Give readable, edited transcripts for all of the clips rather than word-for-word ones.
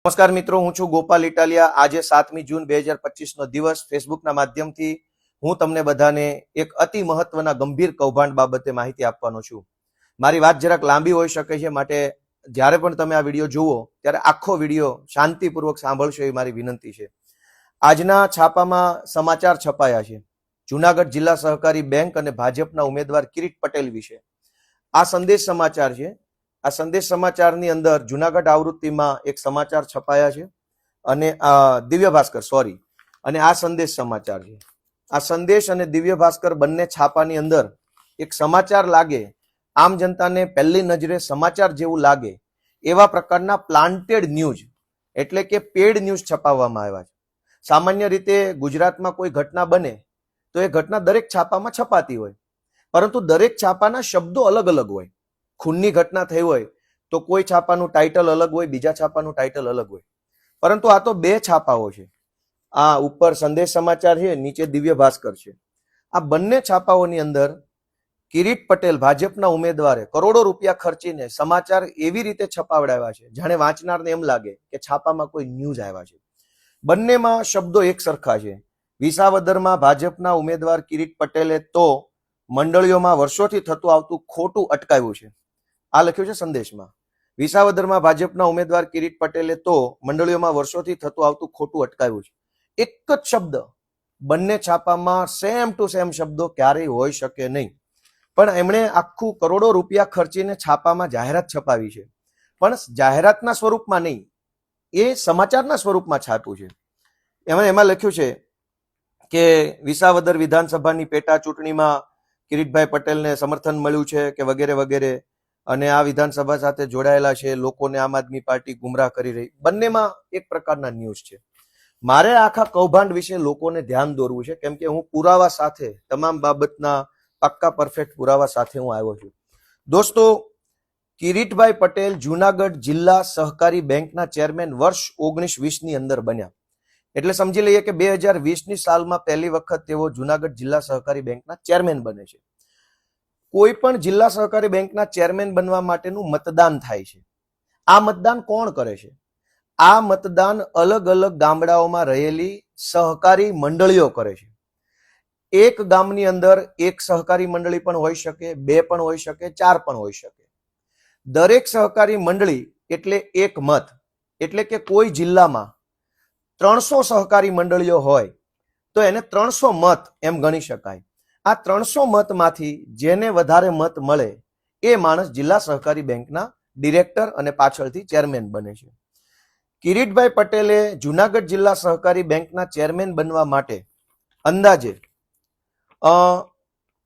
નમસ્કાર મિત્રો, હું છું ગોપાલ ઇટાલિયા। આજે 7મી જૂન 2025 દિવસ ફેસબુકના માધ્યમથી હું તમને બધાને એક અતિ મહત્વના ગંભીર કૌભાંડ બાબતે માહિતી આપવાનો છું। મારી વાત જરાક લાંબી હોઈ શકે છે, માટે જ્યારે પણ તમે આ વિડીયો જુઓ ત્યારે આખો વિડીયો શાંતિપૂર્વક સાંભળશો એવી મારી વિનંતી છે। આજના છાપામાં સમાચાર છપાયા છે જૂનાગઢ જિલ્લા સહકારી બેંક અને ભાજપના ઉમેદવાર કિરીટ પટેલ વિશે। આ સંદેશ સમાચાર છે। આ સંદેશ સમાચારની અંદર જૂનાગઢ આવૃત્તિમાં એક સમાચાર છપાયા છે અને દિવ્ય ભાસ્કર અને આ સંદેશ સમાચાર છે। આ સંદેશ અને દિવ્ય ભાસ્કર બંને છાપાની અંદર એક સમાચાર લાગે, આમ જનતાને પહેલી નજરે સમાચાર જેવું લાગે એવા પ્રકારના પ્લાન્ટેડ ન્યૂઝ એટલે કે પેડ ન્યૂઝ છપાવવામાં આવ્યા છે। સામાન્ય રીતે ગુજરાતમાં કોઈ ઘટના બને તો એ ઘટના દરેક છાપામાં છપાતી હોય, પરંતુ દરેક છાપાના શબ્દો અલગ અલગ હોય। ખૂનની ઘટના થઈ હોય તો કોઈ છાપાનું ટાઇટલ અલગ હોય, બીજા છાપાનું ટાઇટલ અલગ હોય, પરંતુ આ તો બે છાપાઓ છે। આ ઉપર સંદેશ સમાચાર છે, નીચે દિવ્ય ભાસ્કર છે। આ બંને છાપાઓની અંદર કિરીટ પટેલ ભાજપના ઉમેદવારે કરોડો રૂપિયા ખર્ચીને સમાચાર એવી રીતે છપાવડાવ્યા છે જાણે વાંચનારને એમ લાગે કે છાપામાં કોઈ ન્યૂઝ આવ્યા છે। બંનેમાં શબ્દો એક સરખા છે। વિસાવદરમાં ભાજપના ઉમેદવાર કિરીટ પટેલે તો મંડળીઓમાં વર્ષોથી થતું આવતું ખોટું અટકાવ્યું છે। આ લખ્યું છે સંદેશમાં। વિસાવદરમાં ભાજપના ઉમેદવાર કિરીટ પટેલે તો મંડળીઓમાં વર્ષોથી થતું આવતું ખોટું અટકાવ્યું છે। એક જ શબ્દ બંને છાપામાં સેમ ટુ સેમ શબ્દો ક્યારેય હોઈ શકે નહીં, પણ એમણે આખું કરોડો રૂપિયા ખર્ચીને છાપામાં જાહેરાત છપાવી છે, પણ જાહેરાતના સ્વરૂપમાં નહીં, એ સમાચારના સ્વરૂપમાં છાપ્યું છે। એમાં લખ્યું છે કે વિસાવદર વિધાનસભાની પેટા ચૂંટણીમાં કિરીટભાઈ પટેલને સમર્થન મળ્યું છે કે વગેરે વગેરે, અને આ વિધાનસભા સાથે જોડાયેલા છે, લોકોને આમ આદમી પાર્ટી ગુમરાહ કરી રહી। બંનેમાં એક પ્રકારના ન્યૂઝ છે। મારે આખા કૌભાંડ વિશે લોકોને ધ્યાન દોરવું છે, કેમ કે હું પુરાવા સાથે, તમામ બાબતના પાક્કા પરફેક્ટ પુરાવા સાથે હું આવ્યો છું। દોસ્તો, કિરીટભાઈ પટેલ જૂનાગઢ જિલ્લા સહકારી બેંકના ચેરમેન વર્ષ 1920ની અંદર બન્યા, એટલે સમજી લઈએ કે 2020ની સાલમાં પહેલી વખત તેઓ જૂનાગઢ જિલ્લા સહકારી બેંકના ચેરમેન બને છે। કોઈ પણ જિલ્લા સહકારી બેંકના ચેરમેન બનવા માટેનું મતદાન થાય છે। આ મતદાન કોણ કરે છે? આ મતદાન અલગ અલગ ગામડાઓમાં રહેલી સહકારી મંડળીઓ કરે છે। એક ગામની અંદર એક સહકારી મંડળી પણ હોઈ શકે, બે પણ હોઈ શકે, ચાર પણ હોઈ શકે। દરેક સહકારી મંડળી એટલે એક મત, એટલે કે કોઈ જિલ્લામાં 300 સહકારી મંડળીઓ હોય તો એને 300 મત એમ ગણી શકાય। આ 300 મતમાંથી જેને વધારે મત મળે એ માણસ જિલ્લા સહકારી બેંકના ડિરેક્ટર અને પાછળથી ચેરમેન બને છે। કિરીટભાઈ પટેલે જૂનાગઢ જિલ્લા સહકારી બેંકના ચેરમેન બનવા માટે અંદાજે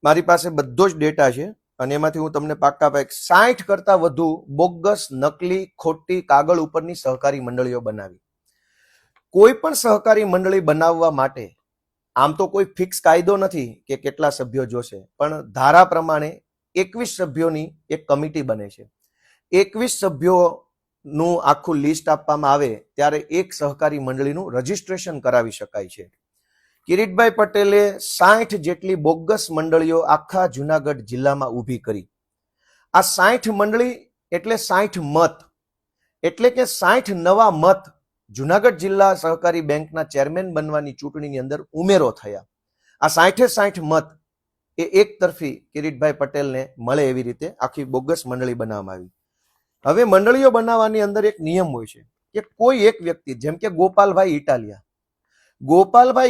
મારી પાસે બધો જ ડેટા છે અને એમાંથી હું તમને પાક્કા 60 કરતા વધુ બોગસ, નકલી, ખોટી કાગળ ઉપરની સહકારી મંડળીઓ બનાવી। કોઈ પણ સહકારી મંડળી બનાવવા માટે આમ તો કોઈ ફિક્સ કાયદો નથી કે કેટલા સભ્યો જોશે, પણ ધારા પ્રમાણે 21 સભ્યોની એક કમિટી બને છે। 21 સભ્યોનું આખું લિસ્ટ આપવામાં આવે ત્યારે એક સહકારી મંડળીનું રજીસ્ટ્રેશન કરાવી શકાય છે। કિરીટભાઈ પટેલે 60 જેટલી બોગસ મંડળીઓ આખા જૂનાગઢ જિલ્લામાં ઊભી કરી। આ 60 મંડળી એટલે 60 મત, એટલે કે 60 નવા મત જૂનાગઢ જિલ્લા સહકારી બેંકના ચેરમેન બનવાની ચૂંટણીની અંદર ઉમેરો થયા। આ 60 મત એ એક તરફી કિરીટભાઈ પટેલને મળે એવી રીતે આખી બોગસ મંડળી બનાવવામાં આવી। હવે મંડળીઓ બનાવવાની અંદર એક નિયમ હોય છે કે કોઈ એક વ્યક્તિ, જેમ કે ગોપાલભાઈ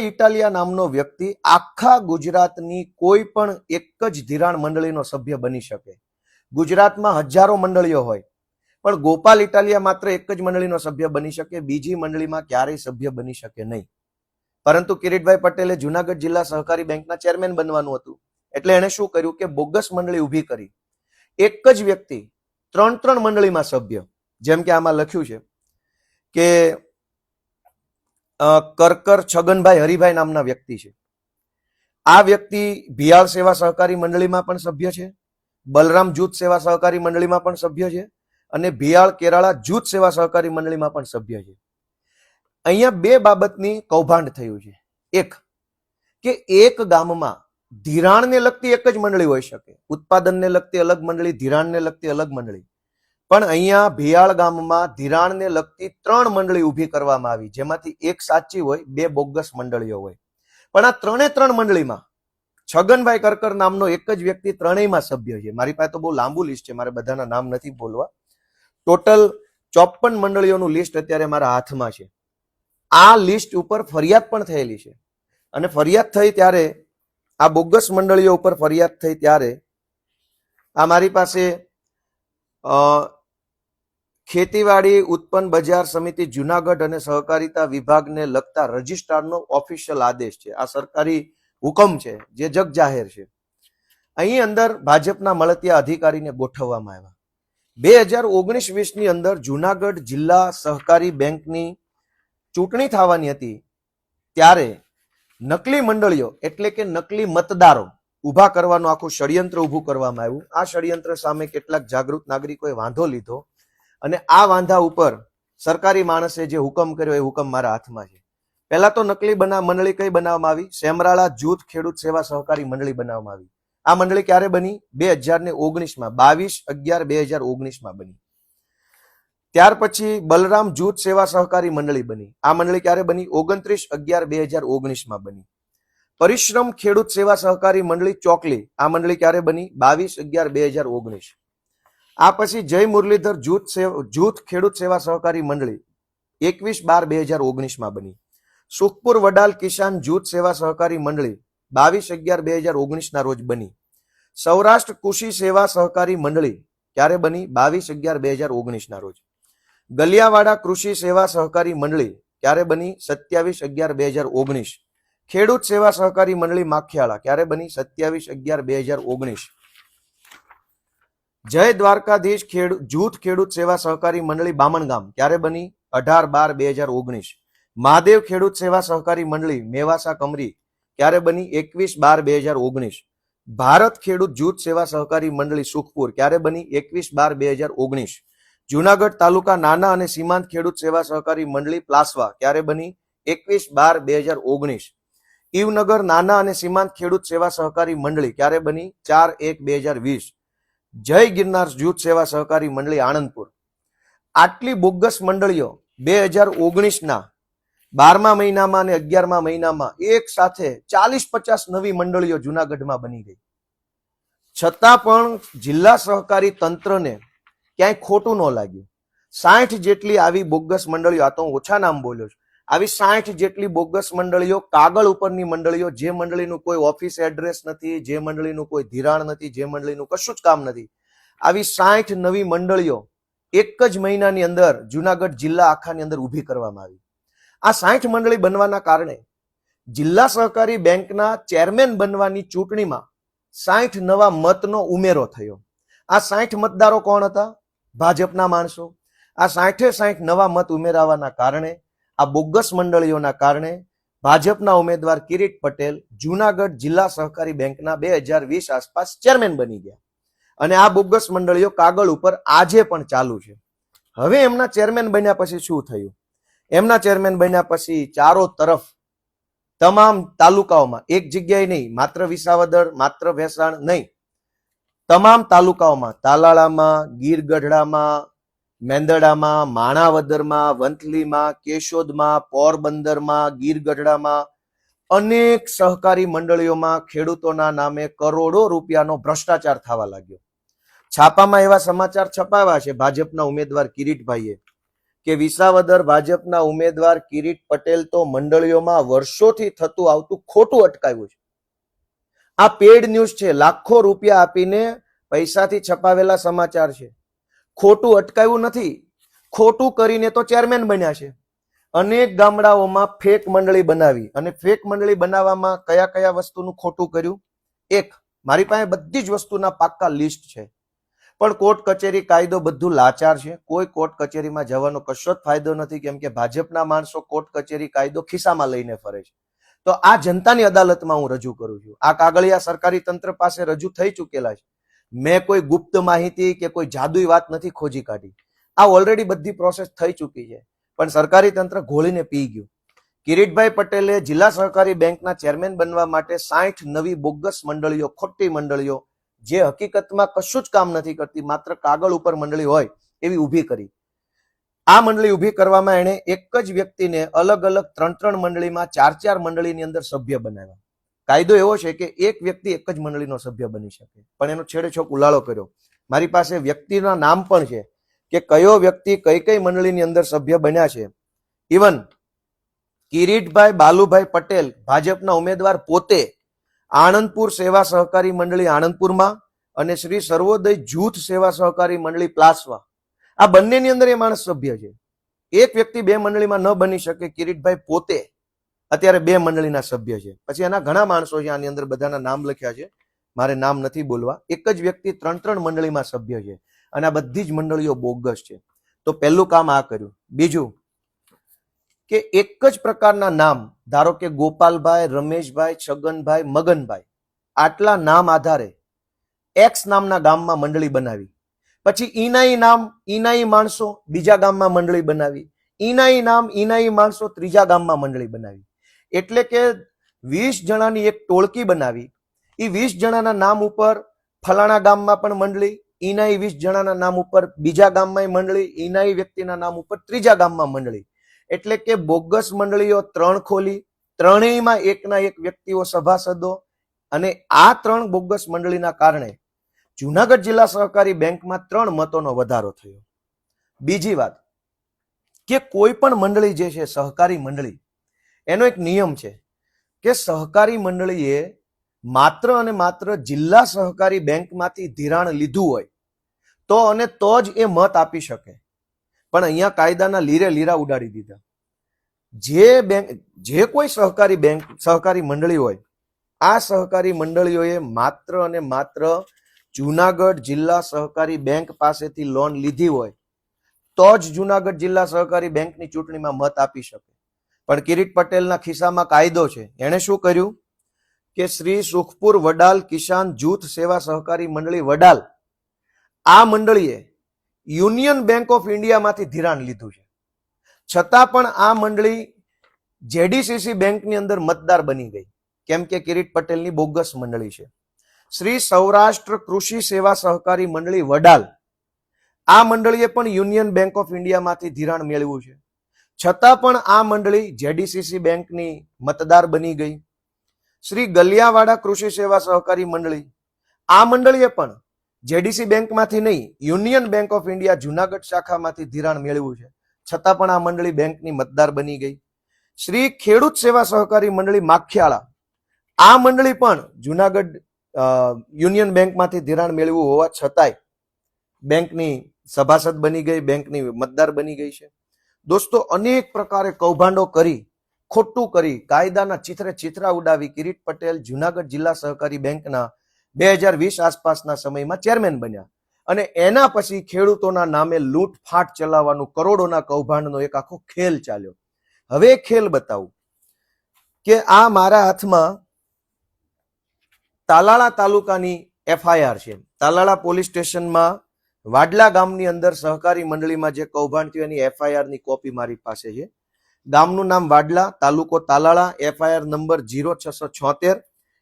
ઇટાલિયા નામનો વ્યક્તિ આખા ગુજરાતની કોઈ પણ એક જ ધિરાણ મંડળીનો સભ્ય બની શકે। ગુજરાતમાં હજારો મંડળીઓ હોય, પણ ગોપાલ ઇટાલિયા માત્ર એક જ મંડળીનો સભ્ય બની શકે, બીજી મંડળીમાં ક્યારેય સભ્ય બની શકે નહીં। પરંતુ કિરીટભાઈ પટેલે જૂનાગઢ જિલ્લા સહકારી બેંકના ચેરમેન બનવાનું હતું, એટલે એણે શું કર્યું કે બોગસ મંડળી ઊભી કરી। એક જ વ્યક્તિ 3 મંડળીમાં સભ્ય, જેમ કે આમાં લખ્યું છે કે કરકર છગનભાઈ હરિભાઈ નામના વ્યક્તિ છે। આ વ્યક્તિ ભિયાળ સેવા સહકારી મંડળીમાં પણ સભ્ય છે, બલરામ જૂથ સેવા સહકારી મંડળીમાં પણ સભ્ય છે, અને ભિયાળ કેરાળા જૂથ સેવા સહકારી મંડળીમાં પણ સભ્ય છે। અહીંયા બે બાબતની કૌભાંડ થયું છે। એક કે એક ગામમાં ધિરાણને લગતી એક જ મંડળી હોઈ શકે, ઉત્પાદનને લગતી અલગ મંડળી, ધિરાણને લગતી અલગ મંડળી, પણ અહીંયા ભિયાળ ગામમાં ધિરાણને લગતી 3 મંડળી ઊભી કરવામાં આવી, જેમાંથી એક સાચી હોય, 2 બોગસ મંડળીઓ હોય. પણ આ 3 મંડળીમાં છગનભાઈ કરકર નામનો એક જ વ્યક્તિ ત્રણેયમાં સભ્ય છે. મારી પાસે તો બહુ લાંબુ લિસ્ટ છે, મારે બધાના નામ નથી બોલવા. ટોટલ 54 મંડળીઓનું લિસ્ટ અત્યારે મારા હાથમાં છે. આ લિસ્ટ ઉપર ફરિયાદ પણ થયેલી છે, અને ફરિયાદ થઈ ત્યારે, આ બોગસ મંડળીઓ ઉપર ફરિયાદ થઈ ત્યારે આ મારી પાસે ખેતીવાડી ઉત્પન્ન બજાર સમિતિ જુનાગઢ અને સહકારિતા વિભાગને લગતા રજિસ્ટ્રારનો ઓફિશિયલ આદેશ છે. આ સરકારી હુકમ છે જે જગ જાહેર છે. અહીં અંદર ભાજપના મળતિયા અધિકારીને ગોઠવવામાં આવ્યા. 2019-20 ની અંદર જુનાગઢ જિલ્લા સહકારી બેંકની ચૂંટણી થવાની હતી ત્યારે નકલી મંડળીઓ એટલે કે નકલી મતદારો ઉભા કરવાનું આખું ષડયંત્ર ઉભું કરવામાં આવ્યું. આ ષડયંત્ર સામે કેટલાક જાગૃત નાગરિકોએ વાંધો લીધો, અને આ વાંધા ઉપર સરકારી માણસે જે હુકમ કર્યો એ હુકમ મારા હાથમાં છે. પહેલા તો નકલી મંડળી કઈ બનાવવામાં આવી? સેમરાળા જૂથ ખેડૂત સેવા સહકારી મંડળી બનાવવામાં આવી. આ મંડળી ક્યારે બની? 2019માં, 22/11/2019માં બની. ત્યાર પછી બલરામ જૂથ સેવા સહકારી મંડળી બની. આ મંડળી ક્યારે બની? 29/11/2019માં બની. પરિશ્રમ ખેડૂત સેવા સહકારી મંડળી ચોકલી, આ મંડળી ક્યારે બની? 22/11/2019. આ પછી જય મુરલીધર જૂથ ખેડૂત સેવા સહકારી મંડળી 21/12/2019માં બની. સુખપુર વડાલ કિસાન જૂથ સેવા સહકારી મંડળી 22/11/2019 ના રોજ બની. સૌરાષ્ટ્ર કૃષિ સેવા સહકારી મંડળી ક્યારે બની? 22/11/2019 ના રોજ. ગલિયાવાડા કૃષિ સેવા સહકારી મંડળી ક્યારે બની? 27/11/2019. ખેડૂત સેવા સહકારી મંડળી માખિયાળા ક્યારે બની? 27/11/2019. જય દ્વારકાધીશ જૂથ ખેડૂત સેવા સહકારી મંડળી બામણગામ ક્યારે બની? 18/12/2019. મહાદેવ ખેડૂત સેવા સહકારી મંડળી મેવાસા કમરી ક્યારે બની? 21/12/2019. ભારત ખેડૂત જૂથ સેવા સહકારી મંડળી સુખપુર ક્યારે બની? 21/12/2019. જુનાગઢ તાલુકા નાના અને સીમાંત ખેડૂત સેવા સહકારી મંડળી પ્લાસવા ક્યારે બની? 21/12/2019. ઈવનગર નાના અને સીમાંત ખેડૂત સેવા સહકારી મંડળી ક્યારે બની? 4/1/2020. જય ગિરનાર જૂથ સેવા સહકારી મંડળી આણંદપુર. આટલી બોગસ મંડળીઓ 2019ના 12મા મહિનામાં અને 11મા મહિનામાં એક સાથે 40-50 નવી મંડળીઓ જુનાગઢમાં બની ગઈ. છતાં પણ જિલ્લા સહકારી તંત્રને ક્યાંય ખોટું ન લાગ્યું. 60 જેટલી આવી બોગસ મંડળીઓ, આ તો હું ઓછા નામ બોલ્યો છું, આવી 60 જેટલી બોગસ મંડળીઓ, કાગળ ઉપરની મંડળીઓ, જે મંડળીનું કોઈ ઓફિસ એડ્રેસ નથી, જે મંડળીનું કોઈ ધિરાણ નથી, જે મંડળીનું કશું જ કામ નથી, આવી 60 નવી મંડળીઓ એક જ મહિનાની અંદર જુનાગઢ જિલ્લા આખાની અંદર ઊભી કરવામાં આવી. આ 60 મંડળી બનવાના કારણે જિલ્લા સહકારી બેંકના ચેરમેન બનવાની ચૂંટણીમાં 60 નવા મતનો ઉમેરો થયો. આ 60 મતદારો કોણ હતા? ભાજપના માણસો. આ 60 નવા મત ઉમેરાવાના કારણે, આ બોગસ મંડળીઓના કારણે ભાજપના ઉમેદવાર કિરીટ પટેલ જુનાગઢ જિલ્લા સહકારી બેંકના 2020 આસપાસ ચેરમેન બની ગયા. અને આ બોગસ મંડળીઓ કાગળ ઉપર આજે પણ ચાલુ છે. હવે એમના ચેરમેન બન્યા પછી શું થયું? એમના ચેરમેન બન્યા પછી ચારો તરફ તમામ તાલુકાઓમાં, એક જગ્યાએ નહીં, માત્ર વિસાવદર, માત્ર ભેસાણ નહીં, તમામ તાલુકાઓમાં, તાલાળામાં, ગીરગઢડામાં, મેંદરડામાં, માણાવદરમાં, વંથલીમાં, કેશોદમાં, પોરબંદરમાં, ગીરગઢડામાં અનેક સહકારી મંડળીઓમાં ખેડૂતોના નામે કરોડો રૂપિયાનો ભ્રષ્ટાચાર થવા લાગ્યો. છાપામાં એવા સમાચાર છપાવ્યા છે ભાજપના ઉમેદવાર કિરીટભાઈએ કે વિસાવદર ભાજપના ઉમેદવાર કિરીટ પટેલ તો મંડળીઓમાં વર્ષોથી થતું આવતું ખોટું અટકાવ્યું છે. આ પેડ ન્યૂઝ છે, લાખો રૂપિયા આપીને પૈસાથી છપાવેલા સમાચાર છે. ખોટું અટકાવ્યું નથી, ખોટું કરીને તો ચેરમેન બન્યા છે. અનેક ગામડાઓમાં ફેક મંડળી બનાવી, અને ફેક મંડળી બનાવવામાં કયા કયા વસ્તુનું ખોટું કર્યું? એક, મારી પાસે બધી જ વસ્તુના પાક્કા લિસ્ટ છે, પણ કોર્ટ કચેરી કાયદો બધું લાચાર છે. કોઈ કોર્ટ કચેરીમાં જવાનો કશો જ ફાયદો નથી, કેમ કે ભાજપના માણસો કોર્ટ કચેરી કાયદો ખિસ્સામાં લઈને ફરે છે. તો આ જનતાની અદાલતમાં હું રજૂ કરું છું. આ કાગળિયા સરકારી તંત્ર પાસે રજૂ થઈ ચૂકેલા છે. મેં કોઈ ગુપ્ત માહિતી કે કોઈ જાદુઈ વાત નથી ખોજી કાઢી. આ ઓલરેડી બધી પ્રોસેસ થઈ ચૂકી છે, પણ સરકારી તંત્ર ઘોળીને પી ગયું. કિરીટભાઈ પટેલે જિલ્લા સહકારી બેંકના ચેરમેન બનવા માટે 60 નવી બોગસ મંડળીઓ, ખોટી મંડળીઓ, જે હકીકતમાં કશું જ કામ નથી કરતી, માત્ર કાગળ ઉપર મંડળી હોય એવી ઊભી કરી. આ મંડળી ઊભી કરવામાં એણે એક જ વ્યક્તિને અલગ અલગ 3 મંડળીમાં 4 મંડળીની અંદર સભ્ય બનાવ્યા. કાયદો એવો છે કે એક વ્યક્તિ એક જ મંડળીનો સભ્ય બની શકે, પણ એનો છેડેછોક ઉલાળો કર્યો. મારી પાસે વ્યક્તિના નામ પણ છે કે કયો વ્યક્તિ કઈ કઈ મંડળીની અંદર સભ્ય બન્યા છે. ઇવન કિરીટભાઈ બાલુભાઈ પટેલ ભાજપના ઉમેદવાર પોતે આણંદપુર સેવા સહકારી મંડળી આણંદપુરમાં અને શ્રી સર્વોદય જૂથ સેવા સહકારી મંડળી પ્લાસવા, આ બંનેની અંદર એ માણસ સભ્ય છે. એક વ્યક્તિ 2 મંડળીમાં ન બની શકે. કિરીટભાઈ પોતે અત્યારે 2 મંડળીના સભ્ય છે. પછી એના ઘણા માણસો છે, આની અંદર બધાના નામ લખ્યા છે, મારે નામ નથી બોલવા. એક જ વ્યક્તિ 3 મંડળીમાં સભ્ય છે અને આ બધી જ મંડળીઓ બોગસ છે. તો પહેલું કામ આ કર્યું. બીજું કે એક જ પ્રકારના નામ, ધારો કે ગોપાલભાઈ, રમેશભાઈ, છગનભાઈ, મગનભાઈ, આટલા નામ આધારે એક્સ નામના ગામમાં મંડળી બનાવી. પછી ઈનાઈ નામ, ઈનાઈ માણસો બીજા ગામમાં મંડળી બનાવી. ઈનાઈ નામ, ઈનાઈ માણસો ત્રીજા ગામમાં મંડળી બનાવી. એટલે કે 20 જણાની એક ટોળકી બનાવી. એ 20 જણાના નામ ઉપર ફલાણા ગામમાં પણ મંડળી, ઈનાઈ 20 જણાના નામ ઉપર બીજા ગામમાં મંડળી, ઈનાઈ વ્યક્તિના નામ ઉપર ત્રીજા ગામમાં મંડળી. એટલે કે બોગસ મંડળીઓ 3 ખોલી, ત્રણેયમાં એકના એક વ્યક્તિઓ સભાસદો. અને આ 3 બોગસ મંડળીના કારણે જુનાગઢ જિલ્લા સહકારી બેંકમાં 3 મતોનો વધારો થયો. બીજી વાત કે કોઈ પણ મંડળી જે છે સહકારી મંડળી, એનો એક નિયમ છે કે સહકારી મંડળીએ માત્ર અને માત્ર જિલ્લા સહકારી બેંકમાંથી ધિરાણ લીધું હોય તો અને તો જ એ મત આપી શકે. પણ અહીંયા કાયદાના લીરે લીરા ઉડાડી દીધા. જે કોઈ સહકારી બેંક, સહકારી મંડળી હોય, આ સહકારી મંડળીઓએ માત્ર અને માત્ર જુનાગઢ જિલ્લા સહકારી બેંક પાસેથી લોન લીધી હોય તો જ જુનાગઢ જિલ્લા સહકારી બેંકની ચૂંટણીમાં મત આપી શકે. પણ કિરીટ પટેલના ખિસ્સામાં કાયદો છે. એણે શું કર્યું કે શ્રી સુખપુર વડાલ કિસાન જૂથ સેવા સહકારી મંડળી વડાલ, આ મંડળીએ યુનિયન બેંક ઓફ ઇન્ડિયામાંથી ધિરાણ લીધું છે. છતાં પણ આ મંડળી જેડીસીસી બેંકની અંદર મતદાર બની ગઈ, કેમ કે કિરીટ પટેલની બોગસ મંડળી છે. શ્રી સૌરાષ્ટ્ર કૃષિ સેવા સહકારી મંડળી વડાલ, આ મંડળીએ પણ યુનિયન બેંક ઓફ ઇન્ડિયામાંથી ધિરાણ મેળવ્યું છે. છતાં પણ આ મંડળી જેડીસીસી બેંકની મતદાર બની ગઈ. શ્રી ગલિયાવાડા કૃષિ સેવા સહકારી મંડળી, આ મંડળીએ પણ જેડીસી બેંકમાંથી નહીં, Union Bank of India Junagadh શાખામાંથી ધિરાણ મેળવ્યું છે. છતાં પણ આ મંડળી બેંકની મતદાર બની ગઈ. શ્રી ખેડૂત સેવા સહકારી મંડળી માખિયાળા, આ મંડળી પણ જુનાગઢ યુનિયન બેંકમાંથી ધિરાણ મેળવ્યું હોવા છતાંય બેંકની સભાસદ બની ગઈ, બેંકની મતદાર બની ગઈ છે. દોસ્તો, અનેક પ્રકારે કૌભાંડો કરી, ખોટું કરી, કાયદાના ચિત્રે ચિત્રા ઉડાવી કિરીટ પટેલ જુનાગઢ જિલ્લા સહકારી બેંકના 2020 આસપાસના સમયમાં ચેરમેન બન્યા. અને એના પછી ખેડૂતોના નામે લૂંટફાટ ચલાવવાનું, કરોડોના કૌભાંડનો એક આખો ખેલ ચાલ્યો. હવે ખેલ બતાવું કે આ મારા હાથમાં તાલાળા તાલુકાની એફઆઈઆર છે. તાલાળા પોલીસ સ્ટેશનમાં વાડલા ગામની અંદર સહકારી મંડળીમાં જે કૌભાંડ થયું એની એફઆઈઆર ની કોપી મારી પાસે છે. ગામનું નામ વાડલા, તાલુકો તાલાળા, એફઆઈઆર નંબર 0676.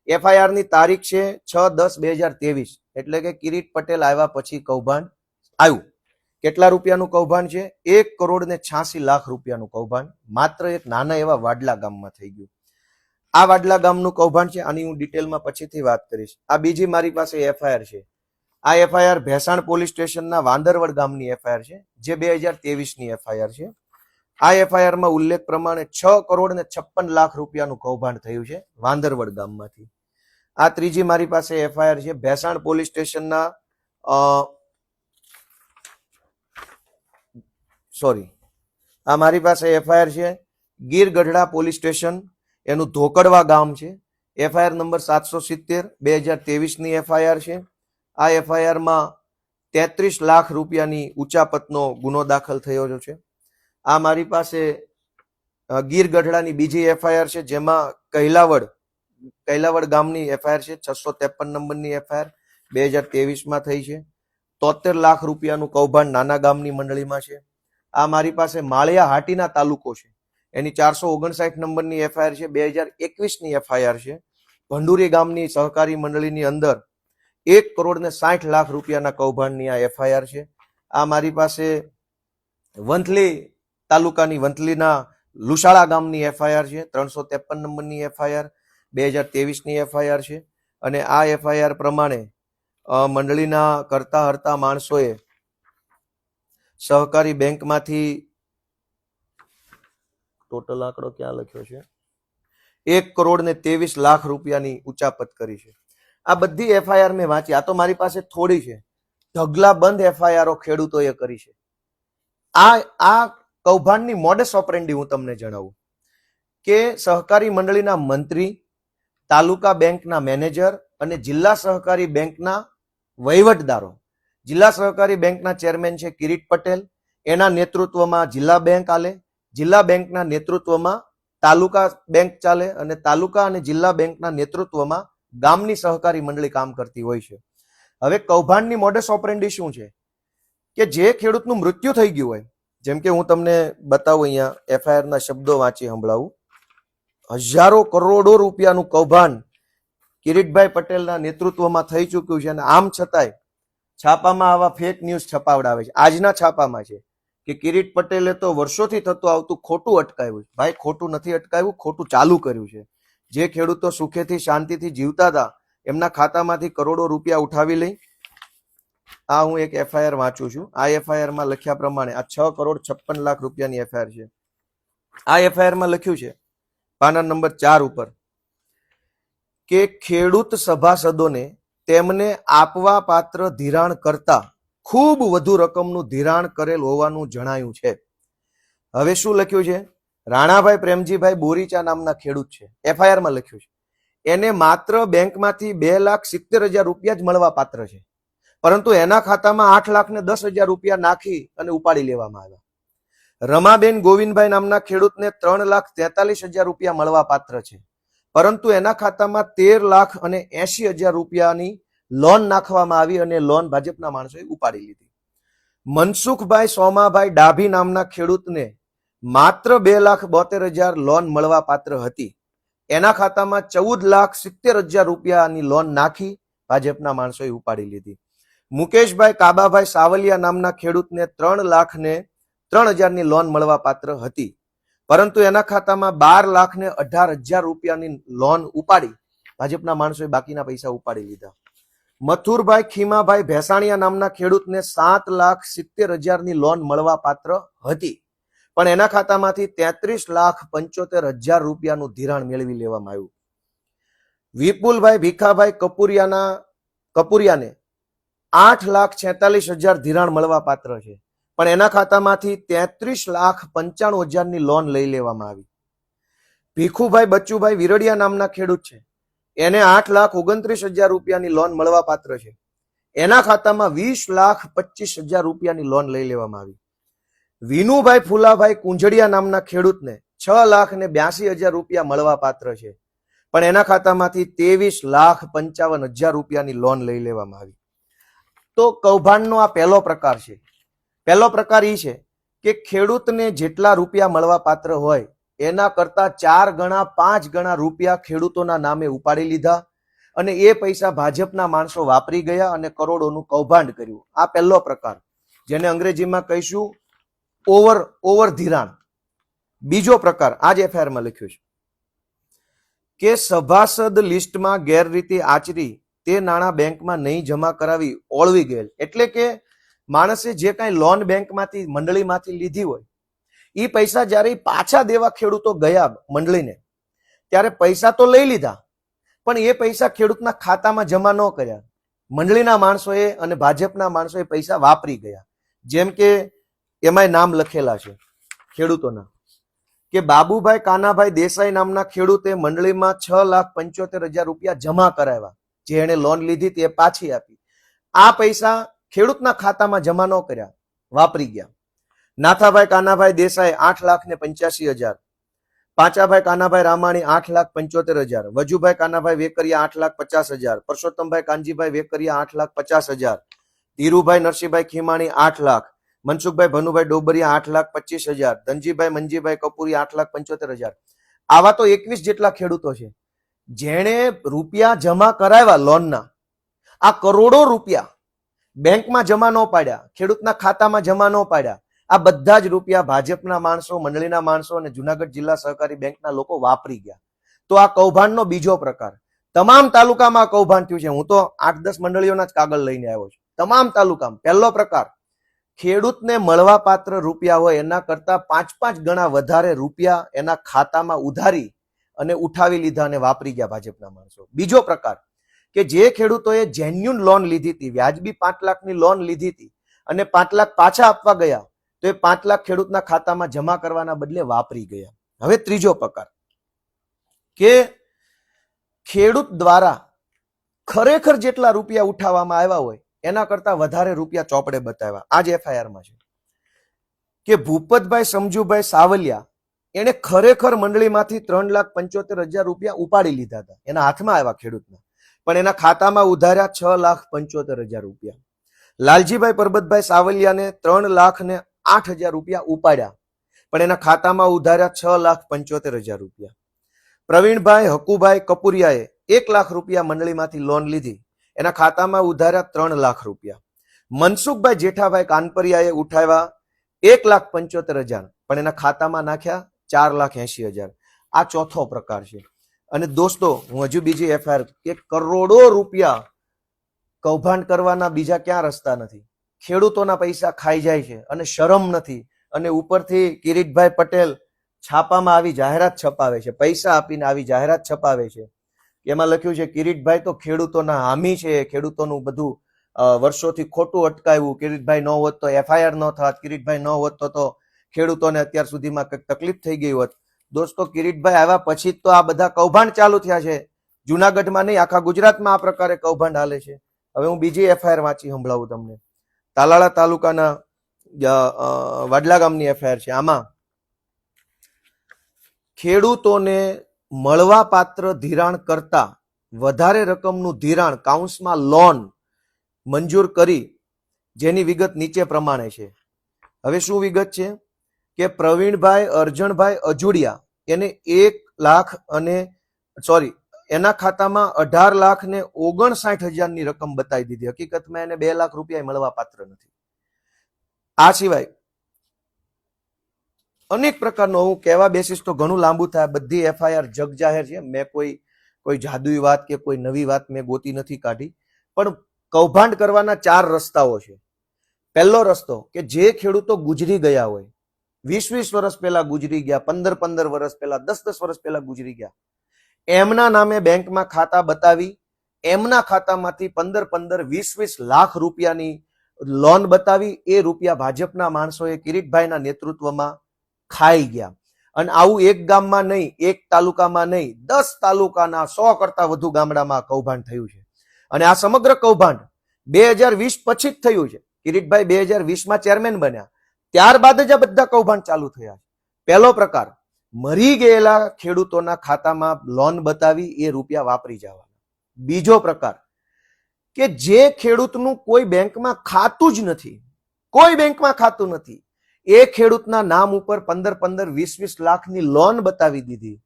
એફઆઈઆર ની તારીખ છે 6/10/2023. એટલે કે કિરીટ પટેલ આવ્યા પછી કૌભાંડ આવ્યું. કેટલા રૂપિયાનું કૌભાંડ છે? 1,86,00,000 રૂપિયાનું કૌભાંડ માત્ર એક નાના એવા વાડલા ગામમાં થઈ ગયું. આ વાડલા ગામનું કૌભાંડ છે. આની હું ડિટેલમાં પછીથી વાત કરીશ. આ બીજી મારી પાસે એફઆઈઆર છે. આ એફઆઈઆર ભેસાણ પોલીસ સ્ટેશનના વાંદરવડ ગામની એફઆઈઆર છે, જે 2023ની એફઆઈઆર છે. આ એફઆઈઆરમાં ઉલ્લેખ પ્રમાણે 6,56,00,000 રૂપિયાનું કૌભાંડ થયું છે વાંદરવડ ગામમાંથી. આ ત્રીજી મારી પાસે એફઆઈઆર છે ભેસાણ પોલીસ સ્ટેશનના આ મારી પાસે એફઆઈઆર છે ગીર ગઢડા પોલીસ સ્ટેશન, એનું ધોકડવા ગામ છે. એફઆઈઆર નંબર 770 2023ની એફઆઈઆર છે. આ એફઆઈઆરમાં 33 લાખ રૂપિયાની ઉચાપતનો ગુનો દાખલ થયો છે. આ મારી પાસે ગીર ગઢડાની બીજી એફઆઈઆર છે, જેમાં કૈલાવડ ગામની એફઆઈઆર છે. 653 નંબરની એફઆઈઆર 2023માં થઈ છે. 73 લાખ રૂપિયાનું કૌભાંડ નાના ગામની મંડળીમાં છે. આ મારી પાસે માળિયા હાટીના તાલુકો છે, એની 459 નંબરની એફઆઈઆર છે. 2021ની એફઆઈઆર છે. ભંડુરી ગામની સહકારી મંડળીની અંદર 1,60,00,000 રૂપિયાના કૌભાંડની આ એફઆઈઆર છે. આ મારી પાસે વંથલી તાલુકાની વંથલીના લુસાળા ગામની એફઆઈઆર છે, 353 નંબરની એફઆઈઆર 2023ની એફઆઈઆર છે. અને આ એફઆઈઆર પ્રમાણે મંડળીના કરતા હરતા માણસોએ સહકારી બેંકમાંથી ટોટલ આંકડો ક્યાં લખ્યો છે, 1,23,00,000 રૂપિયાની ઉચાપત કરી છે. આ બધી એફઆઈઆર મેં વાંચી. આ તો મારી પાસે થોડી છે, ઢગલાબંધ એફઆઈઆરો ખેડૂતોએ કરી છે. આ કૌભાંડની મોડસ ઓપરેન્ડી હું તમને જણાવું કે સહકારી મંડળીના મંત્રી, તાલુકા બેંકના મેનેજર અને જિલ્લા સહકારી બેંકના વહીવટદારો, જિલ્લા સહકારી બેંકના ચેરમેન છે કિરીટ પટેલ, એના નેતૃત્વમાં જિલ્લા બેંક ચાલે, જિલ્લા બેંકના નેતૃત્વમાં તાલુકા બેંક ચાલે અને તાલુકા અને જિલ્લા બેંકના નેતૃત્વમાં ગામની સહકારી મંડળી કામ કરતી હોય છે. હવે કૌભાંડની મોડસ ઓપરેન્ડી શું છે કે જે ખેડૂતનું મૃત્યુ થઈ ગયું હોય, જેમ કે હું તમને બતાવું, અહીંયા એફઆઈઆરના શબ્દો વાંચી સંભળાવું. હજારો કરોડો રૂપિયાનું કૌભાંડ કિરીટભાઈ પટેલના નેતૃત્વમાં થઈ ચૂક્યું છે અને આમ છતાંય છાપામાં આવા ફેક ન્યૂઝ છપાવડાવે છે. આજના છાપામાં છે કે કિરીટ પટેલે તો વર્ષોથી થતું આવતું ખોટું અટકાવ્યું. ભાઈ, ખોટું નથી અટકાવ્યું, ખોટું ચાલુ કર્યું છે. જે ખેડૂતો સુખેથી શાંતિથી જીવતા હતા એમના ખાતામાંથી કરોડો રૂપિયા ઉઠાવી લઈ. આ હું એક એફઆઈઆર વાંચું છું. આ એફઆઈઆર માં લખ્યા પ્રમાણે આ 6,56,00,000 રૂપિયાની એફઆઈઆર છે. આ એફઆઈઆર માં લખ્યું છે પાના નંબર 4 ઉપર કે ખેડૂત સભાસદોને તેમને આપવા પાત્ર ધિરાણ કરતા ખૂબ વધુ રકમનું ધિરાણ કરેલ હોવાનું જણાયું છે. હવે શું લખ્યું છે? રાણાભાઈ પ્રેમજીભાઈ બોરીચા નામના ખેડૂત છે, એફઆઈઆર માં લખ્યું છે, એને માત્ર બેંકમાંથી 2,70,000 રૂપિયા જ મળવા પાત્ર છે, પરંતુ એના ખાતામાં 8,10,000 રૂપિયા નાખી અને ઉપાડી લેવામાં આવ્યા. રમાબેન ગોવિંદભાઈ નામના ખેડૂતને 3,43,000 રૂપિયા મળવા પાત્ર છે, પરંતુ એના ખાતામાં 13,80,000 રૂપિયાની લોન નાખવામાં આવી અને લોન ભાજપના માણસોએ ઉપાડી લીધી. મનસુખભાઈ સોમાભાઈ ડાભી નામના ખેડૂતને માત્ર 2,72,000 લોન મળવા પાત્ર હતી, એના ખાતામાં 14,70,000 રૂપિયાની લોન નાખી ભાજપના માણસોએ ઉપાડી લીધી. મુકેશભાઈ કાબાભાઈ સાવલિયા નામના ખેડૂતને 3,03,000ની લોન મળવા પાત્ર હતી, પરંતુ એના ખાતામાં 12,18,000 રૂપિયાની લોન ઉપાડી ભાજપના માણસોએ બાકીના પૈસા ઉપાડી લીધા. મથુરભાઈ ખીમાભાઈ ભેસાણીયા નામના ખેડૂતને 7,70,000ની લોન મળવા પાત્ર હતી, પણ એના ખાતામાંથી 33,75,000 રૂપિયાનું ધિરાણ મેળવી લેવામાં આવ્યું. વિપુલભાઈ ભીખાભાઈ કપુરિયાને 8,46,000 ધિરાણ મળવા પાત્ર છે, પણ એના ખાતામાંથી 33,95,000ની લોન લઈ લેવામાં આવી. ભીખુભાઈ બચ્ચુભાઈ વિરડિયા નામના ખેડૂત છે, એને 8,29,000 રૂપિયાની લોન મળવા પાત્ર છે, એના ખાતામાં 20,25,000 રૂપિયાની લોન લઈ લેવામાં આવી. વિનુભાઈ ફુલાભાઈ કુંજડિયા નામના ખેડૂતને 6,82,000 રૂપિયા મળવા પાત્ર છે, પણ એના ખાતામાંથી 23,55,000 રૂપિયાની લોન લઈ લેવામાં આવી. તો કૌભાંડનો આ પહેલો પ્રકાર છે. પહેલો પ્રકાર એ છે કે ખેડૂતને જેટલા રૂપિયા મળવા પાત્ર હોય એના કરતા 4 ગણા 5 ગણા રૂપિયા ખેડૂતોના નામે ઉપાડી લીધા અને એ પૈસા ભાજપના માણસો વાપરી ગયા અને કરોડોનું કૌભાંડ કર્યું. આ પહેલો પ્રકાર, જેને અંગ્રેજીમાં કહીશું ઓવર ધિરાણ. બીજો પ્રકાર આ જ એફઆઈઆરમાં લખ્યું છે કે સભાસદ લિસ્ટમાં ગેરરીતિ આચરી તે નાણાં બેંકમાં નહીં જમા કરાવી ઓળવી ગયેલ. એટલે કે માણસે જે કાંઈ લોન બેંકમાંથી મંડળીમાંથી લીધી હોય એ પૈસા જ્યારે પાછા દેવા ખેડૂતો ગયા મંડળીને ત્યારે પૈસા તો લઈ લીધા, પણ એ પૈસા ખેડૂતના ખાતામાં જમા ન કર્યા. મંડળીના માણસોએ અને ભાજપના માણસોએ પૈસા વાપરી ગયા. જેમ કે એમાંય નામ લખેલા છે ખેડૂતોના કે બાબુભાઈ કાનાભાઈ દેસાઈ નામના ખેડૂતે મંડળીમાં 6,75,000 રૂપિયા જમા કરાવ્યા, જે એને લોન લીધી તે પાછી આપી. આ પૈસા ખેડૂતના ખાતામાં જમા ન કર્યા, વાપરી ગયા. નાથાભાઈ કાનાભાઈ દેસાઈ 8,85,000, પાંચાભાઈ કાનાભાઈ રામાણી 8,75,000, વજુભાઈ કાનાભાઈ વેકરિયા 8,50,000, પરસોત્તમભાઈ કાનજીભાઈ વેકરિયા 8,50,000, ધીરુભાઈ નરસિંહભાઈ ખીમાણી 8 લાખ, મનસુખભાઈ ભનુભાઈ ડોબરિયા 8,25,000, ધનજીભાઈ મંજીભાઈ કપૂરિયા 8,75,000. આવા તો 21 જેટલા ખેડૂતો છે જેણે રૂપિયા જમા કરાવ્યા લોનના. આ કરોડો રૂપિયા બેંકમાં જમા ન પાડ્યા, ખેડૂતના ખાતામાં જમા ન પાડ્યા, આ બધા જ રૂપિયા ભાજપના માણસો, મંડળીના માણસો અને જુનાગઢ જિલ્લા સહકારી બેંકના લોકો વાપરી ગયા. તો આ કૌભાંડનો બીજો પ્રકાર. તમામ તાલુકામાં કૌભાંડ થયું છે. હું તો 8-10 મંડળીઓના જ કાગળ લઈને આવ્યો છું. તમામ તાલુકામાં. પહેલો પ્રકાર, ખેડૂતને મળવા પાત્ર રૂપિયા હોય એના કરતા 5-5 ગણા વધારે રૂપિયા એના ખાતામાં ઉધારી અને ઉઠાવી લીધા અને વાપરી ગયા ભાજપના માણસો. બીજો પ્રકાર, કે જે ખેડૂતોએ જેન્યુન લોન લીધી હતી, વ્યાજબી 5 લાખની લોન લીધી હતી અને 5 લાખ પાછા આપવા ગયા, તો એ 5 લાખ ખેડૂતના ખાતામાં જમા કરવાના બદલે વાપરી ગયા. હવે ત્રીજો પ્રકાર, કે ખેડૂત દ્વારા ખરેખર જેટલા રૂપિયા ઉઠાવવામાં આવ્યા હોય એના કરતા વધારે રૂપિયા ચોપડે બતાવ્યા. આ જ એફઆઈઆરમાં છે કે ભૂપતભાઈ સમજુભાઈ સાવલિયા એને ખરેખર મંડળીમાંથી 3,75,000 રૂપિયા ઉપાડી લીધા હતા, એના હાથમાં આવ્યા ખેડૂતના, પણ એના ખાતામાં ઉધાર્યા 6,75,000 રૂપિયા. લાલજીભાઈ પરબતભાઈ સાવલિયાને 3,08,000 રૂપિયા ઉપાડ્યા, પણ એના ખાતામાં ઉધાર્યા 6,75,000 રૂપિયા. પ્રવીણભાઈ હકુભાઈ કપુરિયાએ 1 લાખ રૂપિયા મંડળીમાંથી લોન લીધી, એના ખાતામાં ઉધાર્યા 3 લાખ રૂપિયા. મનસુખભાઈ જેઠાભાઈ કાનપરિયાએ ઉઠાવ્યા 1,75,000, પણ એના ખાતામાં નાખ્યા 4,80,000. આ ચોથો પ્રકાર છે. અને દોસ્તો, હું હજુ બીજી એફઆઈઆર, કે કરોડો રૂપિયા કૌભાંડ કરવાના બીજા ક્યાં રસ્તા નથી. ખેડૂતોના પૈસા ખાઈ જાય છે અને શરમ નથી, અને ઉપરથી કિરીટભાઈ પટેલ છાપામાં આવી જાહેરાત છપાવે છે, પૈસા આપીને આવી જાહેરાત છપાવે છે. એમાં લખ્યું છે કિરીટભાઈ તો ખેડૂતોના હામી છે, ખેડૂતોનું બધું વર્ષોથી ખોટું અટકાવ્યું, કિરીટભાઈ ન હોત તો એફઆઈઆર ન થાત, કિરીટભાઈ ન હોત તો ખેડૂતોને અત્યાર સુધીમાં કંઈક તકલીફ થઈ ગઈ હોત. દોસ્તો, કિરીટભાઈ આવ્યા પછી તો આ બધા કૌભાંડ ચાલુ થયા છે. જુનાગઢમાં નહીં, આખા ગુજરાતમાં આ પ્રકારે કૌભાંડ હાલે છે. હવે હું બીજી એફઆઈઆર વાંચી સંભળાવું તમને. તાલાળા તાલુકાના વાડલા ગામની એફઆઈઆર છે. આમાં ખેડૂતોને મળવા પાત્ર ધિરાણ કરતા વધારે રકમનું ધિરાણ કાઉન્સમાં લોન મંજૂર કરી, જેની વિગત નીચે પ્રમાણે છે. હવે શું વિગત છે? કે પ્રવીણભાઈ અરજણભાઈ અજુડિયા એને 1 લાખ અને એના ખાતામાં 18,59,000 ની રકમ બતાવી દીધી. હકીકતમાં એને 2 લાખ રૂપિયા મળવા પાત્ર નથી. આ સિવાય અનેક પ્રકારનો, હું કહેવા બેસીશ તો ઘણું લાંબુ થાય. બધી એફઆઈઆર જગ જાહેર છે. મેં કોઈ જાદુઈ વાત કે કોઈ નવી વાત મેં ગોતી નથી કાઢી. પણ કૌભાંડ કરવાના 4 રસ્તાઓ છે. પહેલો રસ્તો, કે જે ખેડૂતો ગુજરી ગયા હોય, 20-20 વર્ષ પહેલા ગુજરી ગયા, 15-15 વર્ષ પહેલા, 10-10 વર્ષ પહેલા ગુજરી ગયા, એમના નામે બેંકમાં ખાતા બતાવી, એમના ખાતામાંથી 15-15, 20-20 લાખ રૂપિયાની લોન બતાવી, એ રૂપિયા ભાજપના માણસોએ કિરીટભાઈના નેતૃત્વમાં ખાઈ ગયા. અને આવું એક ગામમાં નહીં, એક તાલુકામાં નહીં, 10 તાલુકાના 100 કરતા વધુ ગામડામાં કૌભાંડ થયું છે. અને આ સમગ્ર કૌભાંડ 2020 પછી જ થયું છે. કિરીટભાઈ 2020માં ચેરમેન બન્યા, ત્યારબાદ જ આ બધા કૌભાંડ ચાલુ થયા છે. પહેલો પ્રકાર, મરી ગયેલા ખેડૂતોના ખાતામાં લોન બતાવી એ રૂપિયા વાપરી જવાના. બીજો પ્રકાર, કે જે ખેડૂતનું કોઈ બેંકમાં ખાતું જ નથી, કોઈ બેંકમાં ખાતું નથી, એ ખેડૂતના નામ ઉપર 15-15, 20-20 લાખની લોન બતાવી દીધી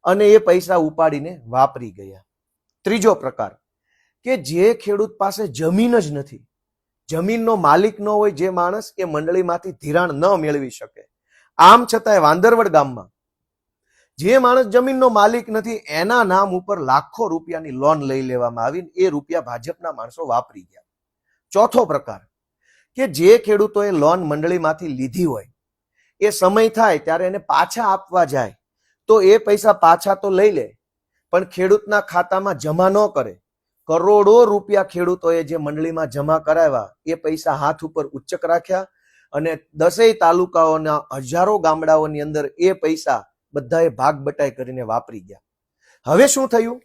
અને એ પૈસા ઉપાડીને વાપરી ગયા. ત્રીજો પ્રકાર, કે જે ખેડૂત પાસે જમીન જ નથી, જમીનનો માલિક ન હોય જે માણસ, એ મંડળીમાંથી ધિરાણ ન મેળવી શકે. આમ છતાંય વાંદરવડ ગામમાં જે માણસ જમીનનો માલિક નથી, એના નામ ઉપર લાખો રૂપિયાની લોન લઈ લેવામાં આવી, એ રૂપિયા ભાજપના માણસો વાપરી ગયા. ચોથો પ્રકાર, કે જે ખેડૂતોએ લોન મંડળીમાંથી લીધી હોય, એ સમય થાય ત્યારે એને પાછા આપવા જાય તો એ પૈસા પાછા તો લઈ લે, પણ ખેડૂતના ખાતામાં જમા ન કરે. કરોડો રૂપિયા ખેડૂતોએ જે મંડળીમાં જમા કરાવ્યા, એ પૈસા હાથ ઉપર ઉચ્ચક રાખ્યા અને 10 તાલુકાઓના હજારો ગામડાઓની અંદર એ પૈસા બધાએ ભાગ બટાઈ કરીને વાપરી ગયા. હવે શું થયું?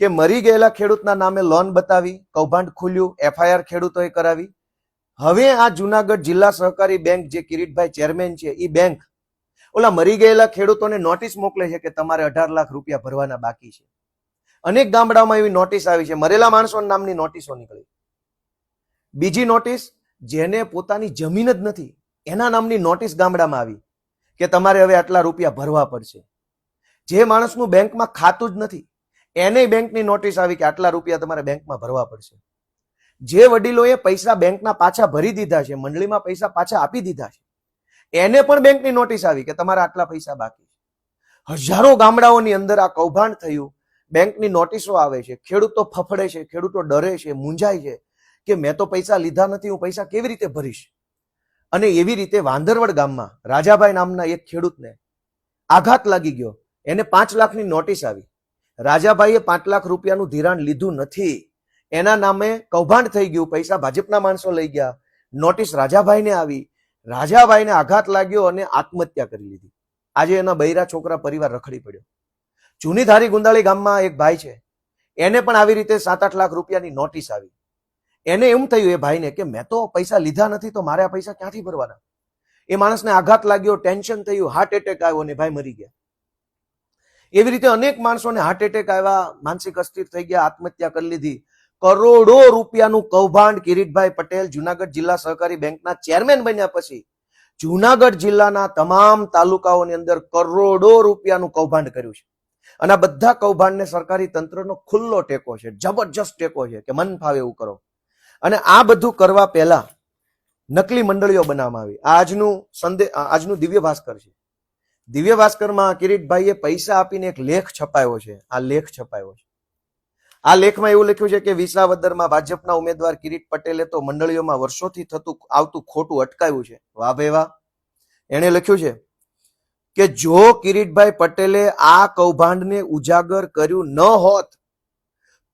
કે મરી ગયેલા ખેડૂતના નામે લોન બતાવી, કૌભાંડ ખુલ્યું, એફઆઈઆર ખેડૂતોએ કરાવી. હવે આ જુનાગઢ જિલ્લા સહકારી બેંક, જે કિરીટભાઈ ચેરમેન છે, એ બેંક ઓલા મરી ગયેલા ખેડૂતોને નોટિસ મોકલે છે કે તમારે 18 લાખ રૂપિયા ભરવાના બાકી છે. અનેક ગામડામાં એવી નોટિસ આવી છે, મરેલા માણસો નામની નોટિસો નીકળી. બીજી નોટિસ, જેને પોતાની જમીન જ નથી એના નામની નોટિસ ગામડામાં આવી કે તમારે હવે આટલા રૂપિયા ભરવા પડશે. જે માણસનું બેંકમાં ખાતું જ નથી એને બેંકની નોટિસ આવી કે આટલા રૂપિયા તમારે બેંકમાં ભરવા પડશે. જે વડીલોએ પૈસા બેંકના પાછા ભરી દીધા છે, મંડળીમાં પૈસા પાછા આપી દીધા છે, એને પણ બેંકની નોટિસ આવી કે તમારા આટલા પૈસા બાકી છે. હજારો ગામડાઓની અંદર આ કૌભાંડ થયું. બેંકની નોટિસો આવે છે, ખેડૂતો ફફડે છે, ખેડૂતો ડરે છે, મૂંઝાય છે કે મેં તો પૈસા લીધા નથી, હું પૈસા કેવી રીતે ભરીશ. અને એવી રીતે વાંદરવડ ગામમાં રાજાભાઈ નામના એક ખેડૂતને આઘાત લાગી ગયો. એને 5 લાખની નોટિસ આવી. રાજાભાઈએ 5 લાખ રૂપિયાનું ધિરાણ લીધું નથી, એના નામે કૌભાંડ થઈ ગયું. પૈસા ભાજપના માણસો લઈ ગયા. નોટિસ રાજાભાઈને આવી. રાજાભાઈને આઘાત લાગ્યો અને આત્મહત્યા કરી લીધી. આજે એના બૈરા છોકરા પરિવાર રખડી પડ્યો. જૂની ધારી ગુંદાળી ગામમાં એક ભાઈ છે, એને પણ આવી રીતે 7-8 લાખ રૂપિયાની નોટિસ આવી. એને એમ થયું એ ભાઈને કે મેં તો પૈસા લીધા નથી, તો મારે આ પૈસા ક્યાંથી ભરવાના. એ માણસને આઘાત લાગ્યો, ટેન્શન થયું, હાર્ટ એટેક આવ્યો અને ભાઈ મરી ગયા. એવી રીતે અનેક માણસોને હાર્ટ એટેક આવ્યા, માનસિક અસ્થિર થઈ ગયા, આત્મહત્યા કરી લીધી. કરોડો રૂપિયાનું કૌભાંડ કિરીટભાઈ પટેલ જુનાગઢ જિલ્લા સહકારી બેંકના ચેરમેન બન્યા પછી જુનાગઢ જિલ્લાના તમામ તાલુકાઓની અંદર કરોડો રૂપિયાનું કૌભાંડ કર્યું છે. અને આ બધા કૌભાંડને સરકારી તંત્રનો ખુલ્લો ટેકો છે, જબરજસ્ત ટેકો છે કે મન ફાવે એવું કરો. અને આ બધું કરવા પહેલા નકલી મંડળીઓ બનાવવામાં આવી. આજનું દિવ્ય ભાસ્કર છે. દિવ્ય ભાસ્કરમાં કિરીટભાઈએ પૈસા આપીને એક લેખ છપાયો છે. આ લેખ છપાયો છે. આ લેખમાં એવું લખ્યું છે કે વિસાવદરમાં ભાજપના ઉમેદવાર કિરીટ પટેલે તો મંડળીઓમાં વર્ષોથી થતું આવતું ખોટું અટકાવ્યું છે. વાહ ભાઈ વાહ. એણે લખ્યું છે કે જો કિરીટભાઈ પટેલે આ કૌભાંડને ઉજાગર કર્યું ન હોત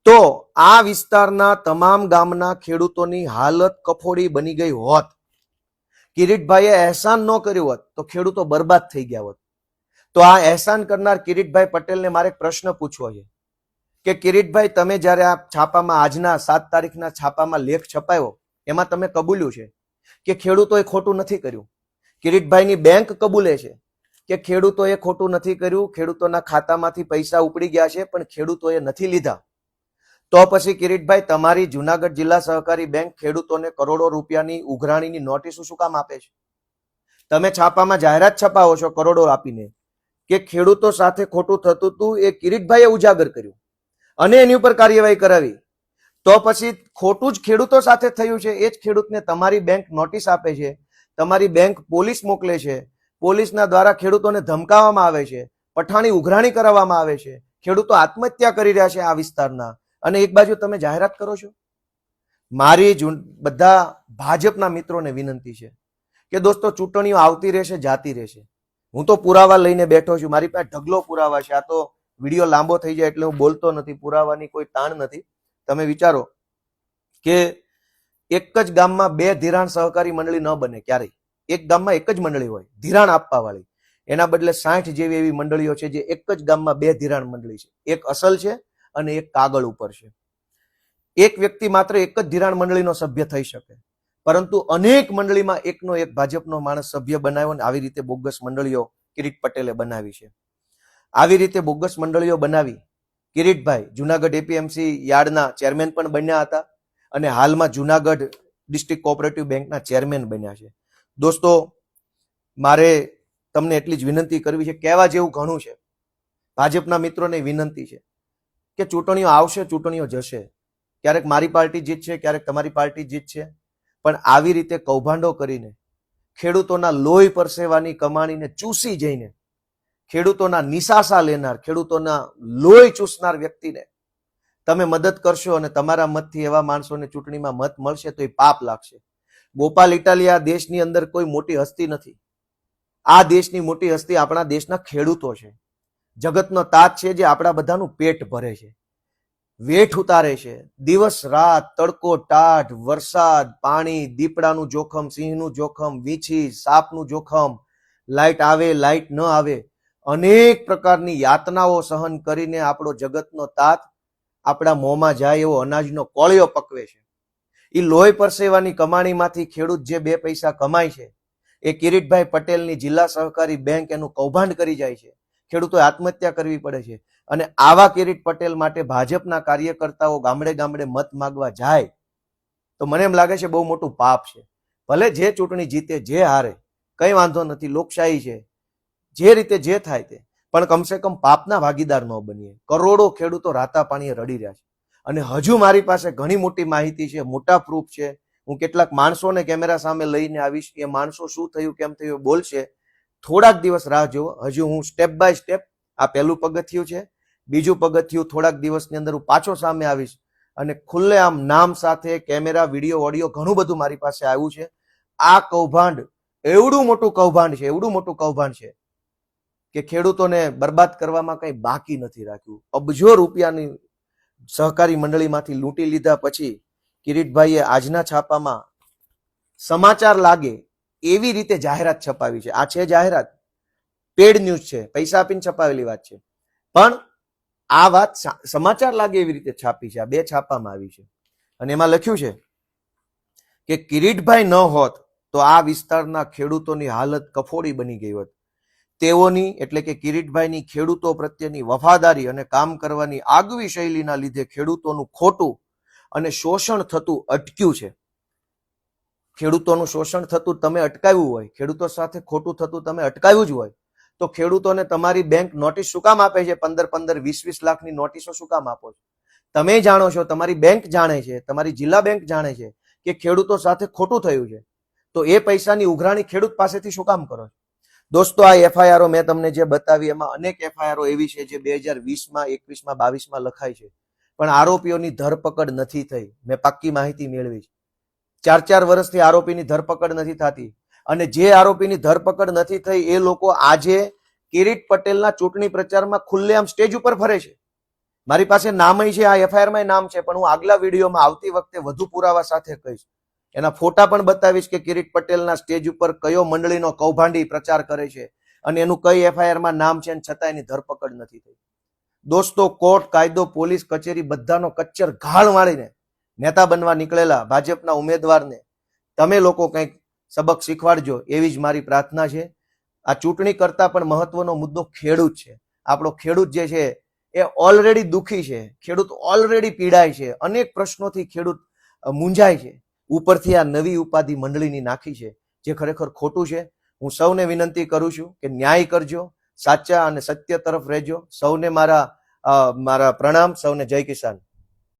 તો આ વિસ્તારના તમામ ગામના ખેડૂતોની હાલત કફોડી બની ગઈ હોત. કિરીટભાઈએ અહેસાન ન કર્યું હોત તો ખેડૂતો બરબાદ થઈ ગયા હોત. તો આ અહેસાન કરનાર કિરીટભાઈ પટેલને મારે એક પ્રશ્ન પૂછવો છે કે કિરીટભાઈ, તમે જ્યારે આ છાપામાં આજના 7 તારીખના છાપામાં લેખ છપાયો એમાં તમે કબૂલ્યું છે કે ખેડૂતોએ ખોટું નથી કર્યું. કિરીટભાઈની બેંક કબૂલે છે કે ખેડૂતોએ ખોટું નથી કર્યું, ખેડૂતોના ખાતામાંથી પૈસા ઉપડી ગયા છે પણ ખેડૂતોએ નથી લીધા. તો પછી કિરીટભાઈ, તમારી જુનાગઢ જિલ્લા સહકારી બેંક ખેડૂતોને કરોડો રૂપિયાની ઉઘરાણીની નોટિસો શું કામ આપે છે? તમે છાપામાં જાહેરાત છપાવો છો કરોડો આપીને કે ખેડૂતો સાથે ખોટું થતું હતું, એ કિરીટભાઈએ ઉજાગર કર્યું અને એની ઉપર કાર્યવાહી કરાવી. તો પછી ખોટું જ ખેડૂતો સાથે થયું છે, એ જ ખેડૂતને તમારી બેંક નોટિસ આપે છે, તમારી બેંક પોલીસ મોકલે છે, પોલીસના દ્વારા ખેડૂતોને ધમકાવવામાં આવે છે, પઠાણી ઉઘરાણી કરાવવામાં આવે છે, ખેડૂતો આત્મહત્યા કરી રહ્યા છે આ વિસ્તારના, અને એક બાજુ તમે જાહેરાત કરો છો. મારી બધા ભાજપના મિત્રોને વિનંતી છે કે દોસ્તો, ચૂંટણીઓ આવતી રહેશે, જાતી રહેશે. હું તો પુરાવા લઈને બેઠો છું, મારી પાસે ઢગલો પુરાવા છે. આ તો વિડીયો લાંબો થઈ જાય એટલે હું બોલતો નથી, પુરાવાની કોઈ તાણ નથી. તમે વિચારો કે એક જ ગામમાં 2 ધિરાણ સહકારી મંડળી ન બને ક્યારેય. એક ગામમાં એક જ મંડળી હોય ધિરાણ આપવા વાળી, એના બદલે 60 જેવી એવી મંડળીઓ છે જે એક જ ગામમાં 2 ધિરાણ મંડળી છે. એક અસલ છે અને એક કાગળ ઉપર છે. એક વ્યક્તિ માત્ર એક જ ધિરાણ મંડળીનો સભ્ય થઈ શકે, પરંતુ અનેક મંડળીમાં એકનો એક ભાજપનો માણસ સભ્ય બનાવ્યો અને આવી રીતે બોગસ મંડળીઓ કિરીટ પટેલે બનાવી છે. આવી રીતે બોગસ મંડળીઓ બનાવી કિરીટભાઈ જુનાગઢ એપીએમસી યાર્ડના ચેરમેન પણ બન્યા હતા અને હાલમાં જુનાગઢ ડિસ્ટ્રિક્ટ કોઓપરેટિવ બેંકના ચેરમેન બન્યા છે. દોસ્તો, મારે તમને એટલી જ વિનંતી કરવી છે, કહેવા જેવું ઘણું છે. ભાજપના મિત્રોને વિનંતી છે કે ચૂંટણીઓ આવશે, ચૂંટણીઓ જશે, ક્યારેક મારી પાર્ટી જીતશે, ક્યારેક તમારી પાર્ટી જીતશે, પણ આવી રીતે કૌભાંડો કરીને ખેડૂતોના લોહી પરસેવાની કમાણીને ચૂસી જઈને ખેડૂતોના નિશાસા લેનાર, ખેડૂતોના લોહી ચૂસનાર વ્યક્તિને તમે મદદ કરશો અને તમારા મતથી એવા માણસોને ચૂંટણીમાં મત મળશે તો એ પાપ લાગશે. ગોપાલ ઇટાલિયા દેશની અંદર કોઈ મોટી હસ્તી નથી. આ દેશની મોટી હસ્તી આપણા દેશના ખેડૂતો છે. જગતનો તાત છે જે આપણા બધાનું પેટ ભરે છે, વેઠ ઉતારે છે. દિવસ રાત, તડકો ટાઢ, વરસાદ, પાણી, દીપડાનું જોખમ, સિંહનું જોખમ, વીંછી, સાપનું જોખમ, લાઈટ આવે, લાઈટ ન આવે, અનેક પ્રકારની યાતનાઓ સહન કરીને આપણો જગતનો તાત આપણા મોંમાં જાય એવો અનાજનો કોળિયો પકવે છે. એ લોહી પરસેવાની કમાણીમાંથી ખેડૂત જે 2 પૈસા કમાય છે એ કિરીટભાઈ પટેલની જિલ્લા સહકારી બેંક એનું કૌભાંડ કરી જાય છે. ખેડૂતોએ આત્મહત્યા કરવી પડે છે. અને આવા કિરીટ પટેલ માટે ભાજપના કાર્યકર્તાઓ ગામડે ગામડે મત માંગવા જાય તો મને એમ લાગે છે બહુ મોટું પાપ છે. ભલે જે ચૂંટણી જીતે, જે હારે, કઈ વાંધો નથી, લોકશાહી છે, જે રીતે જે થાય તે, પણ કમસે કમ પાપના ભાગીદાર ન બનીએ. કરોડો ખેડૂતો રાતા પાણીએ રડી રહ્યા છે. અને હજુ મારી પાસે ઘણી મોટી માહિતી છે, મોટા પ્રૂફ છે. હું કેટલાક માણસોને કેમેરા સામે લઈને આવીશ, એ માણસો શું થયું કેમ થયું બોલશે. થોડાક દિવસ રાહ જુઓ. હજુ હું સ્ટેપ બાય સ્ટેપ, આ પહેલું પગથિયું છે, બીજું પગથિયું થોડાક દિવસની અંદર હું પાછો સામે આવીશ અને ખુલ્લેઆમ નામ સાથે કેમેરા, વિડીયો, ઓડિયો ઘણું બધું મારી પાસે આવ્યું છે. આ કૌભાંડ એવડું મોટું કૌભાંડ છે, એવડું મોટું કૌભાંડ છે કે ખેડૂતોને બરબાદ કરવામાં કઈ બાકી નથી રાખ્યું. અબજો રૂપિયાની સહકારી મંડળીમાંથી લૂંટી લીધા પછી કિરીટભાઈએ આજના છાપામાં સમાચાર લાગે એવી રીતે જાહેરાત છપાવી છે. આ છે જાહેરાત, પેડ ન્યૂઝ છે, પૈસા આપીને છપાવેલી વાત છે, પણ આ વાત સમાચાર લાગે એવી રીતે છાપી છે. આ 2 છાપામાં આવી છે અને એમાં લખ્યું છે કે કિરીટભાઈ ન હોત તો આ વિસ્તારના ખેડૂતોની હાલત કફોડી બની ગઈ હોત. તેઓની એટલે કે કિરીટભાઈની ખેડૂતો પ્રત્યેની વફાદારી અને કામ કરવાની આગવી શૈલીના લીધે ખેડૂતોનું ખોટું અને શોષણ થતું અટક્યું છે. ખેડૂતોનું શોષણ થતું તમે અટકાવ્યું હોય, ખેડૂતો સાથે ખોટું થતું તમે અટકાવ્યું જ હોય, તો ખેડૂતોને તમારી બેંક નોટિસ શું કામ આપે છે? 15-15, 20-20 લાખની નોટિસો શું કામ આપો છો? તમે જાણો છો, તમારી બેંક જાણે છે, તમારી જિલ્લા બેંક જાણે છે કે ખેડૂતો સાથે ખોટું થયું છે, તો એ પૈસાની ઉઘરાણી ખેડૂત પાસેથી શું કામ કરો છો? દોસ્તો, આ એફઆઈઆરો મેં તમને જે બતાવી એમાં અનેક એફઆઈઆરો એવી છે જે 2020માં, 21માં, 22માં લખાઈ છે, પણ આરોપીઓની ધરપકડ નથી થઈ. મેં પાક્કી માહિતી મેળવી છે. 4-4 વર્ષથી આરોપીની ધરપકડ નથી થતી અને જે આરોપીની ધરપકડ નથી થઈ એ લોકો આજે કિરીટ પટેલના ચૂંટણી પ્રચારમાં ખુલ્લેઆમ સ્ટેજ ઉપર ફરે છે. મારી પાસે નામય છે, આ એફઆઈઆરમાં નામ છે, પણ હું આગલા વિડીયોમાં આવતી વખતે વધુ પુરાવા સાથે કહીશ. એના ફોટા પણ બતાવીશ કે કિરીટ પટેલના સ્ટેજ ઉપર કયો મંડળીનો કૌભાંડી પ્રચાર કરે છે અને એનું કઈ એફઆઈઆરમાં નામ છે અને છતાં એની ધરપકડ નથી થઈ. દોસ્તો, કોર્ટ, કાયદો, પોલીસ કચેરી બધાનો કચ્ચર ઘાળ વાળીને નેતા બનવા નીકળેલા ભાજપના ઉમેદવારને તમે લોકો કંઈક સબક શીખવાડજો એવી જ મારી પ્રાર્થના છે. આ ચૂંટણી કરતા પણ મહત્વનો મુદ્દો ખેડૂત છે. આપણો ખેડૂત જે છે એ ઓલરેડી દુઃખી છે, ખેડૂત ઓલરેડી પીડાય છે, અનેક પ્રશ્નોથી ખેડૂત મૂંઝાય છે. ઉપરથી આ નવી ઉપાધિ મંડળીની નાખી છે, જે ખરેખર ખોટું છે. હું સૌને વિનંતી કરું છું કે ન્યાય કરજો, સાચા અને સત્ય તરફ રહેજો. સૌને મારા પ્રણામ, સૌને જય કિસાન.